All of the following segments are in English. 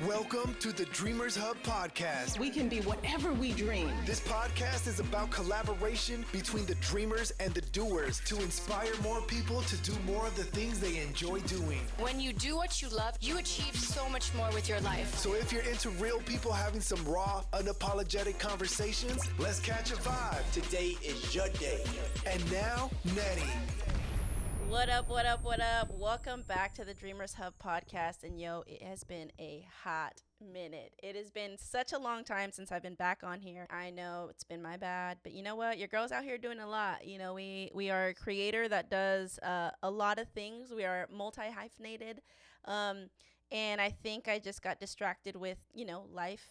Welcome to the Dreamers Hub podcast. We can be whatever we dream. This podcast is about collaboration between the dreamers and the doers to inspire more people to do more of the things they enjoy doing. When you do what you love, you achieve so much more with your life. So if you're into real people having some raw, unapologetic conversations, let's catch a vibe. Today is your day. And now, Nettie. What up, what up, what up? Welcome back to the Dreamers Hub podcast. And yo, it has been a hot minute. It has been such a long time since I've been back on here. I know it's been my bad, but you know what? Your girl's out here doing a lot. You know, we are a creator that does a lot of things. We are multi-hyphenated. And I think I just got distracted with, you know, life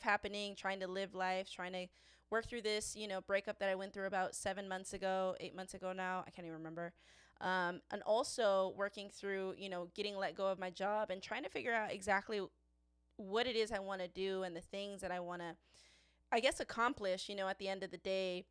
happening, trying to live life, trying to work through this, you know, breakup that I went through about 8 months ago now. I can't even remember. And also working through, you know, getting let go of my job and trying to figure out exactly what it is I want to do and the things that I want to, I guess, accomplish, you know, at the end of the day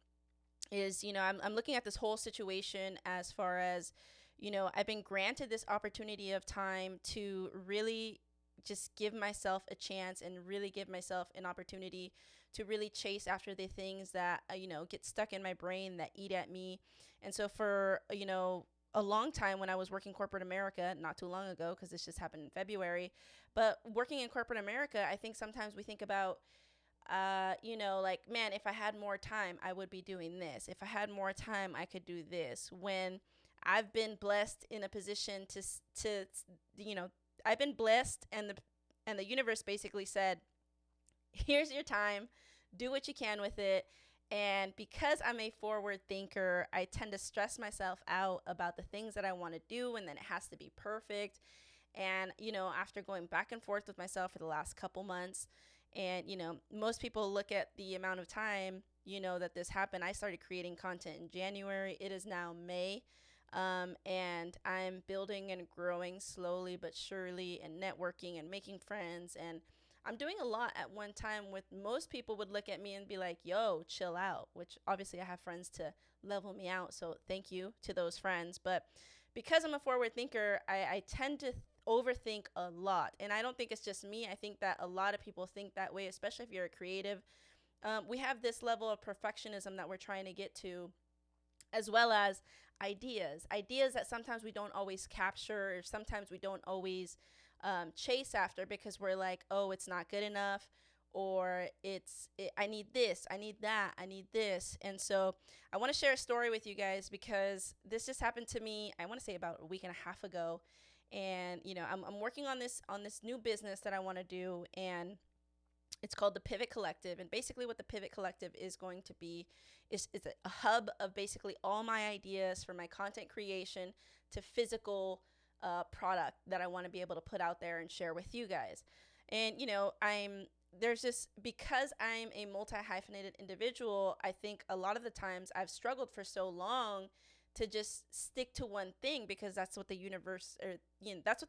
is, you know, I'm looking at this whole situation as far as, you know, I've been granted this opportunity of time to really just give myself a chance and really give myself an opportunity to really chase after the things that, you know, get stuck in my brain, that eat at me. And so for, you know, a long time when I was working corporate America, not too long ago, because this just happened in February, but working in corporate America, I think sometimes we think about, you know, like, man, if I had more time, I would be doing this. If I had more time, I could do this. When I've been blessed in a position to you know, I've been blessed, and the universe basically said, here's your time, do what you can with it. And because I'm a forward thinker, I tend to stress myself out about the things that I want to do, and then it has to be perfect. And, you know, after going back and forth with myself for the last couple months, and, you know, most people look at the amount of time, you know, that this happened. I started creating content in January. It is now May. And I'm building and growing slowly but surely, and networking and making friends, and I'm doing a lot at one time. With most people would look at me and be like, yo, chill out, which obviously I have friends to level me out. So thank you to those friends. But because I'm a forward thinker, I tend to overthink a lot. And I don't think it's just me. I think that a lot of people think that way, especially if you're a creative. We have this level of perfectionism that we're trying to get to, as well as ideas that sometimes we don't always capture, or sometimes we don't always chase after, because we're like, oh, it's not good enough, or I need this, I need that, I need this. And so I want to share a story with you guys, because this just happened to me, I want to say about a week and a half ago. And, you know, I'm working on this new business that I want to do, and it's called the Pivot Collective. And basically what the Pivot Collective is going to be is a hub of basically all my ideas for my content creation to physical product that I want to be able to put out there and share with you guys. And, you know, because I'm a multi-hyphenated individual, I think a lot of the times I've struggled for so long to just stick to one thing, because that's what the universe, or, you know, that's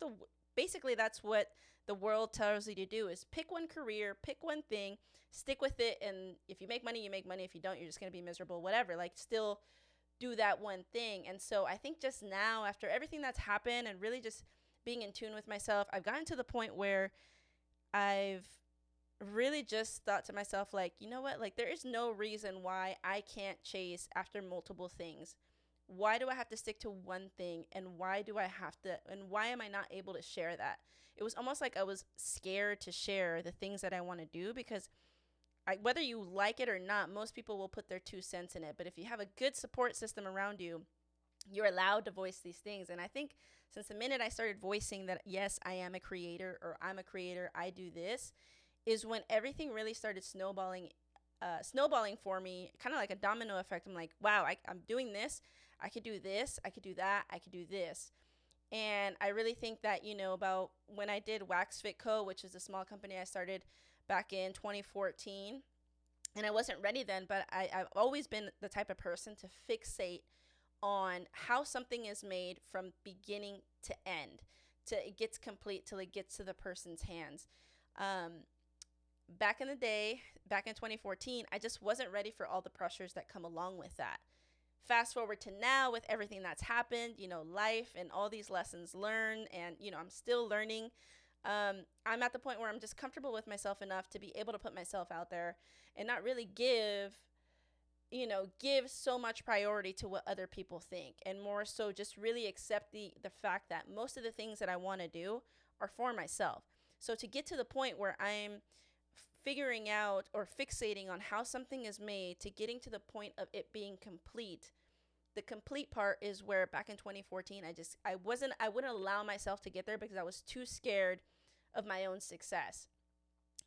what the world tells you to do, is pick one career, pick one thing, stick with it. And if you make money, you make money. If you don't, you're just going to be miserable, whatever. Like, still do that one thing. And so I think just now, after everything that's happened and really just being in tune with myself, I've gotten to the point where I've really just thought to myself, like, you know what? Like, there is no reason why I can't chase after multiple things. Why do I have to stick to one thing? And why am I not able to share that? It was almost like I was scared to share the things that I want to do, because whether you like it or not, most people will put their 2 cents in it. But if you have a good support system around you, you're allowed to voice these things. And I think since the minute I started voicing that, yes, I am a creator, or I'm a creator, I do this, is when everything really started snowballing for me, kind of like a domino effect. I'm like, wow, I'm doing this. I could do this. I could do that. I could do this. And I really think that, you know, about when I did Wax Fit Co., which is a small company I started back in 2014, and I wasn't ready then, but I've always been the type of person to fixate on how something is made from beginning to end, till it gets complete, till it gets to the person's hands. Back in the day, back in 2014, I just wasn't ready for all the pressures that come along with that. Fast forward to now, with everything that's happened, you know, life and all these lessons learned, and, you know, I'm still learning I'm at the point where I'm just comfortable with myself enough to be able to put myself out there and not really give so much priority to what other people think, and more so just really accept the fact that most of the things that I want to do are for myself. So to get to the point where I'm figuring out or fixating on how something is made to getting to the point of it being complete, the complete part is where back in 2014 I wouldn't allow myself to get there because I was too scared of my own success.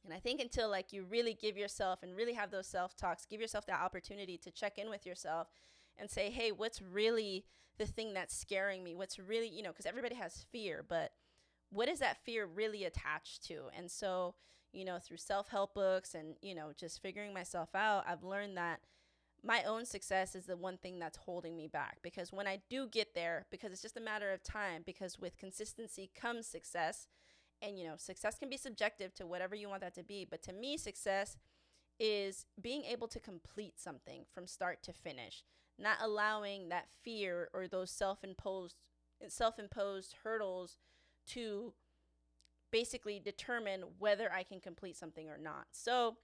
And I think until like you really give yourself and really have those self-talks, give yourself that opportunity to check in with yourself and say, hey, what's really the thing that's scaring me? What's really, because everybody has fear, but what is that fear really attached to? And so, through self-help books and, just figuring myself out, I've learned that my own success is the one thing that's holding me back. Because when I do get there, because it's just a matter of time, because with consistency comes success. And, success can be subjective to whatever you want that to be. But to me, success is being able to complete something from start to finish, not allowing that fear or those self-imposed hurdles to basically determine whether I can complete something or not. So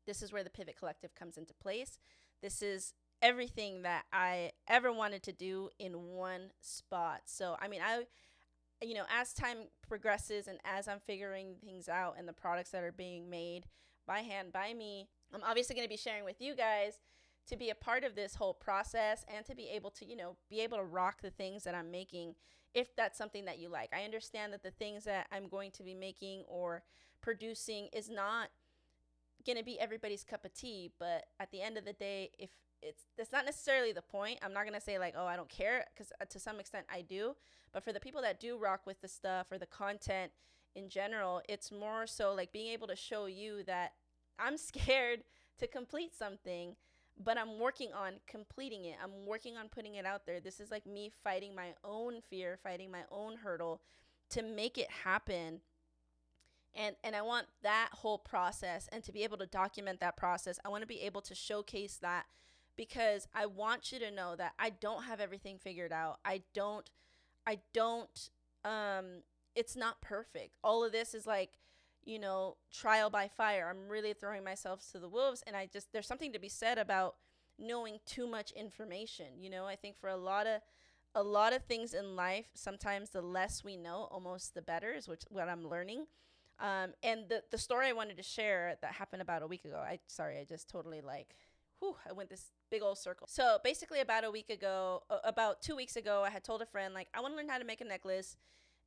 this is where the Pivot Collective comes into place. This is everything that I ever wanted to do in one spot. So, as time progresses and as I'm figuring things out and the products that are being made by hand by me, I'm obviously going to be sharing with you guys to be a part of this whole process and to be able to rock the things that I'm making if that's something that you like. I understand that the things that I'm going to be making or producing is not going to be everybody's cup of tea, but at the end of the day, if that's not necessarily the point. I'm not going to say like, oh, I don't care, because to some extent I do. But for the people that do rock with the stuff or the content in general, it's more so like being able to show you that I'm scared to complete something, but I'm working on completing it. I'm working on putting it out there. This is like me fighting my own fear, fighting my own hurdle to make it happen. And I want that whole process and to be able to document that process. I want to be able to showcase that, because I want you to know that I don't have everything figured out. I don't, it's not perfect. All of this is like, trial by fire. I'm really throwing myself to the wolves. And there's something to be said about knowing too much information. I think for a lot of things in life, sometimes the less we know, almost the better, is what I'm learning. And the story I wanted to share that happened about a week ago. I just totally I went this big old circle. So basically about 2 weeks ago, I had told a friend, like, I want to learn how to make a necklace.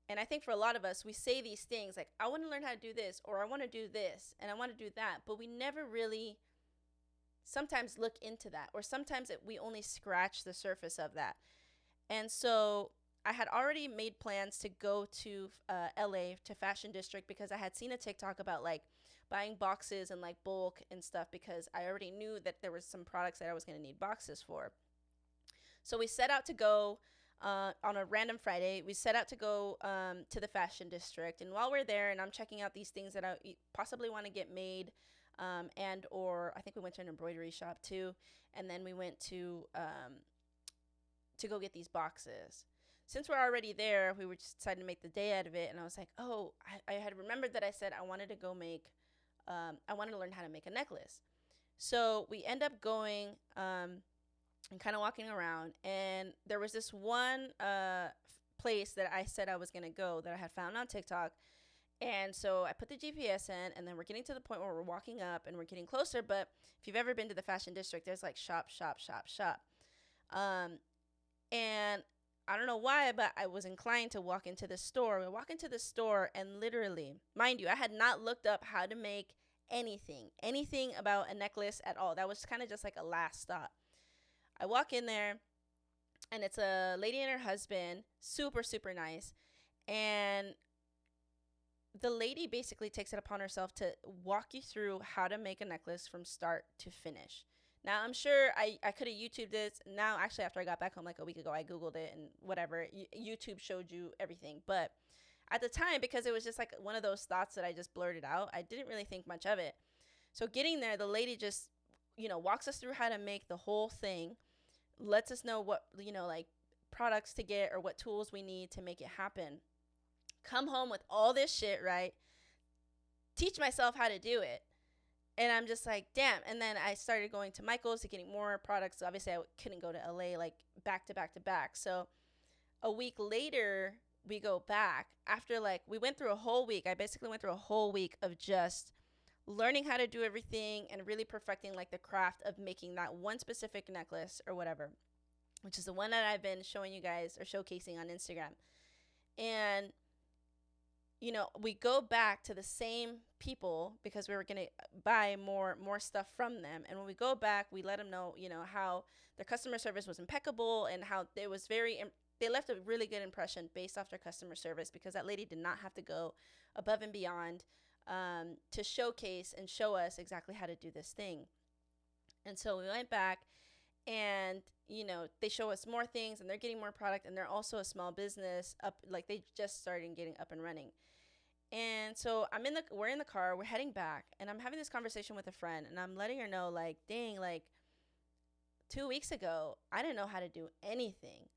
And I think for a lot of us, we say these things like, I want to learn how to do this, or I want to do this, and I want to do that. But we never really sometimes look into that, or sometimes we only scratch the surface of that. And so I had already made plans to go to LA to Fashion District, because I had seen a TikTok about like buying boxes and like bulk and stuff, because I already knew that there was some products that I was going to need boxes for. So we set out to go on a random Friday. We set out to go to the Fashion District. And while we're there and I'm checking out these things that I possibly want to get made, or I think we went to an embroidery shop too. And then we went to go get these boxes. Since we're already there, we were just deciding to make the day out of it. And I was like, oh, I had remembered that I said I wanted to I wanted to learn how to make a necklace. So we end up going and kind of walking around. And there was this one place that I said I was going to go that I had found on TikTok. And so I put the GPS in, and then we're getting to the point where we're walking up and we're getting closer. But if you've ever been to the Fashion District, there's like shop. And I don't know why, but I was inclined to walk into the store. We walk into the store, and literally, mind you, I had not looked up how to make anything about a necklace at all. That was kind of just like a last stop. I walk in there, and it's a lady and her husband, super, super nice. And the lady basically takes it upon herself to walk you through how to make a necklace from start to finish. Now, I'm sure I could have YouTubed this. Now, actually, after I got back home like a week ago, I Googled it and whatever. YouTube showed you everything. But at the time, because it was just like one of those thoughts that I just blurted out, I didn't really think much of it. So getting there, the lady just, walks us through how to make the whole thing, lets us know what, like products to get or what tools we need to make it happen. come home with all this shit, right? Teach myself how to do it. And I'm just like, damn. And then I started going to Michael's to getting more products. Obviously, I couldn't go to LA like back to back to back. So a week later, we go back after like we went through a whole week. I basically went through a whole week of just learning how to do everything and really perfecting like the craft of making that one specific necklace or whatever, which is the one that I've been showing you guys or showcasing on Instagram. And you know, we go back to the same people because we were going to buy more stuff from them. And when we go back, we let them know, you know, how their customer service was impeccable and how it was they left a really good impression based off their customer service, because that lady did not have to go above and beyond to showcase and show us exactly how to do this thing. And so we went back and, you know, they show us more things and they're getting more product, and they're also a small business up, like they just started getting up and running. And so we're in the car, we're heading back, and I'm having this conversation with a friend, and I'm letting her know, like, dang, like 2 weeks ago, I didn't know how to do anything.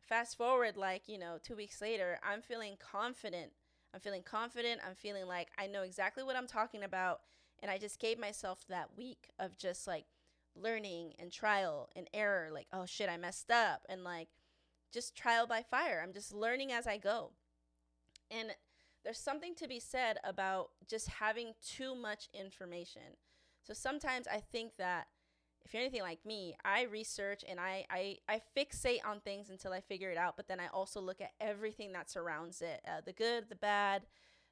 Fast forward, like, you know, 2 weeks later, I'm feeling confident. I'm feeling like I know exactly what I'm talking about. And I just gave myself that week of just like learning and trial and error. Like, oh shit, I messed up. And like, just trial by fire. I'm just learning as I go. And there's something to be said about just having too much information. So sometimes I think that if you're anything like me, I research and I fixate on things until I figure it out. But then I also look at everything that surrounds it, the good, the bad,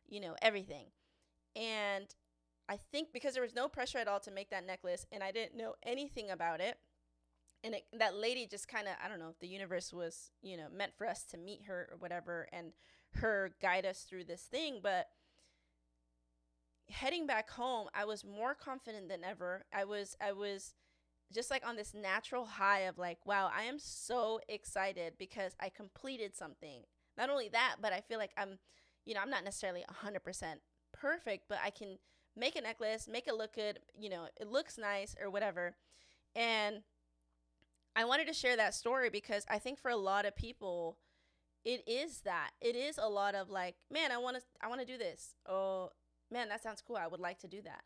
you know, everything. And I think because there was no pressure at all to make that necklace and I didn't know anything about it. And that lady just kind of, I don't know if the universe was, you know, meant for us to meet her or whatever and her guide us through this thing. But heading back home, I was more confident than ever. I was just like on this natural high of like, wow, I am so excited because I completed something. Not only that, but I feel like I'm not necessarily 100% perfect, but I can make a necklace, make it look good, you know, it looks nice or whatever. And I wanted to share that story because I think for a lot of people, it is a lot of like, man, I want to do this. Oh, man, that sounds cool. I would like to do that.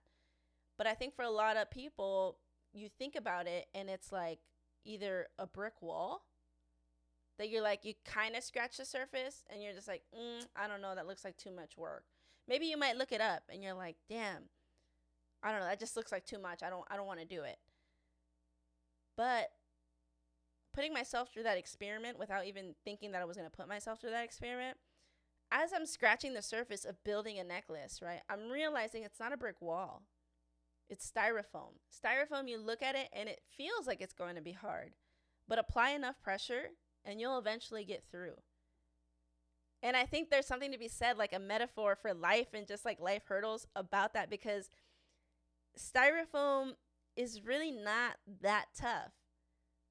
But I think for a lot of people, you think about it and it's like either a brick wall that you're like, you kind of scratch the surface and you're just like, I don't know, that looks like too much work. Maybe you might look it up and you're like, damn, I don't know, that just looks like too much. I don't want to do it. But putting myself through that experiment without even thinking that I was going to put myself through that experiment, as I'm scratching the surface of building a necklace, right, I'm realizing it's not a brick wall. It's styrofoam. Styrofoam, you look at it and it feels like it's going to be hard, but apply enough pressure and you'll eventually get through. And I think there's something to be said, like a metaphor for life and just like life hurdles about that, because styrofoam is really not that tough.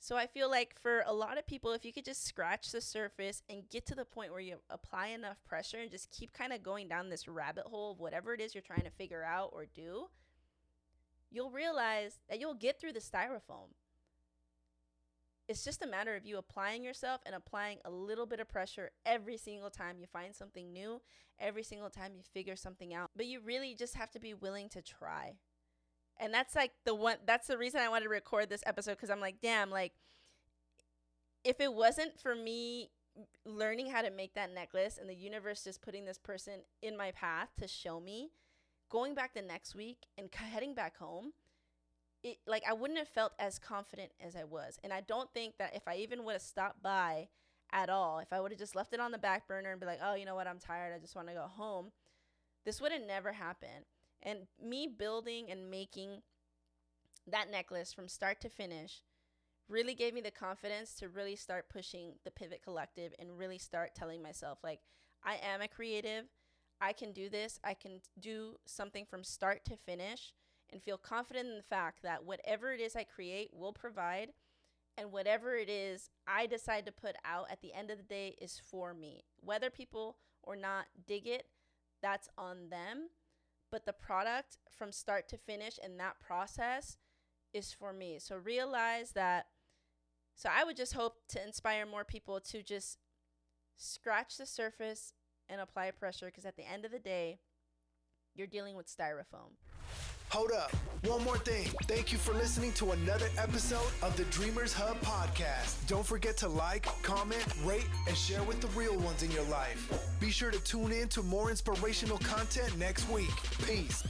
So I feel like for a lot of people, if you could just scratch the surface and get to the point where you apply enough pressure and just keep kind of going down this rabbit hole of whatever it is you're trying to figure out or do, you'll realize that you'll get through the styrofoam. It's just a matter of you applying yourself and applying a little bit of pressure every single time you find something new, every single time you figure something out. But you really just have to be willing to try. And that's like that's the reason I wanted to record this episode, because I'm like, damn, like if it wasn't for me learning how to make that necklace and the universe just putting this person in my path to show me, going back the next week and heading back home, it like I wouldn't have felt as confident as I was. And I don't think that if I even would have stopped by at all, if I would have just left it on the back burner and be like, oh, you know what, I'm tired, I just want to go home, this would have never happened. And me building and making that necklace from start to finish really gave me the confidence to really start pushing the Pivot Collective and really start telling myself, like, I am a creative. I can do this. I can do something from start to finish and feel confident in the fact that whatever it is I create will provide, and whatever it is I decide to put out at the end of the day is for me. Whether people or not dig it, that's on them. But the product from start to finish and that process is for me. So realize that. So I would just hope to inspire more people to just scratch the surface and apply pressure, because at the end of the day, you're dealing with styrofoam. Hold up. One more thing. Thank you for listening to another episode of the Dreamers Hub podcast. Don't forget to like, comment, rate, and share with the real ones in your life. Be sure to tune in to more inspirational content next week. Peace.